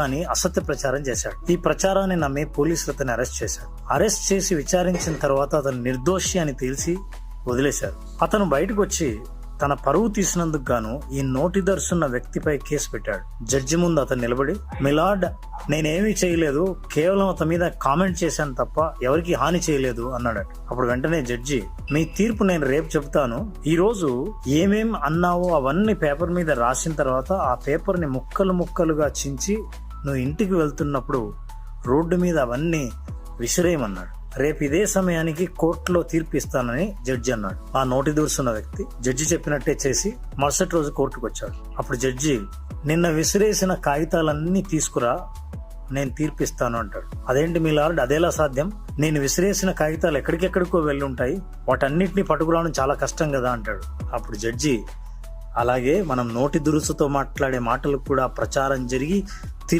అని అసత్య ప్రచారం చేశాడు. ఈ ప్రచారాన్ని నమ్మి పోలీసులు అతన్ని అరెస్ట్ చేశాడు. అరెస్ట్ చేసి విచారించిన తర్వాత అతను నిర్దోషి అని తెలిసి వదిలేశారు. అతను బయటకు వచ్చి తన పరువు తీసినందుకు గాను ఈ నోటిదర్సున్న వ్యక్తిపై కేసు పెట్టాడు. జడ్జి ముందు అతను నిలబడి, మిలార్డ్, నేనేమీ చేయలేదు, కేవలం అతని మీద కామెంట్ చేశాను తప్ప ఎవరికి హాని చేయలేదు అన్నాడు. అప్పుడు వెంటనే జడ్జి, మీ తీర్పు నేను రేపు చెబుతాను, ఈ రోజు ఏమేం అన్నావో అవన్నీ పేపర్ మీద రాసిన తర్వాత ఆ పేపర్ ని ముక్కలు ముక్కలుగా చించి నువ్వు ఇంటికి వెళ్తున్నప్పుడు రోడ్డు మీద అవన్నీ విసిరేయమన్నాడు. రేపు ఇదే సమయానికి కోర్టులో తీర్పు ఇస్తానని జడ్జి అన్నాడు. ఆ నోటి దూర్చున్న వ్యక్తి జడ్జి చెప్పినట్టే చేసి మరుసటి రోజు కోర్టుకు వచ్చాడు. అప్పుడు జడ్జి, నిన్న విసిరేసిన కాగితాలన్నీ తీసుకురా, నేను తీర్పిస్తాను అంటాడు. అదేంటి మీ లార్డ్, అదేలా సాధ్యం? నేను విసిరేసిన కాగితాలు ఎక్కడికెక్కడికో వెళ్ళి ఉంటాయి, వాటన్నిటిని పట్టుకురావడం చాలా కష్టం కదా అంటాడు. అప్పుడు జడ్జి, అలాగే మనం నోటి దురుసుతో మాట్లాడే మాటలకు కూడా ప్రచారం జరిగి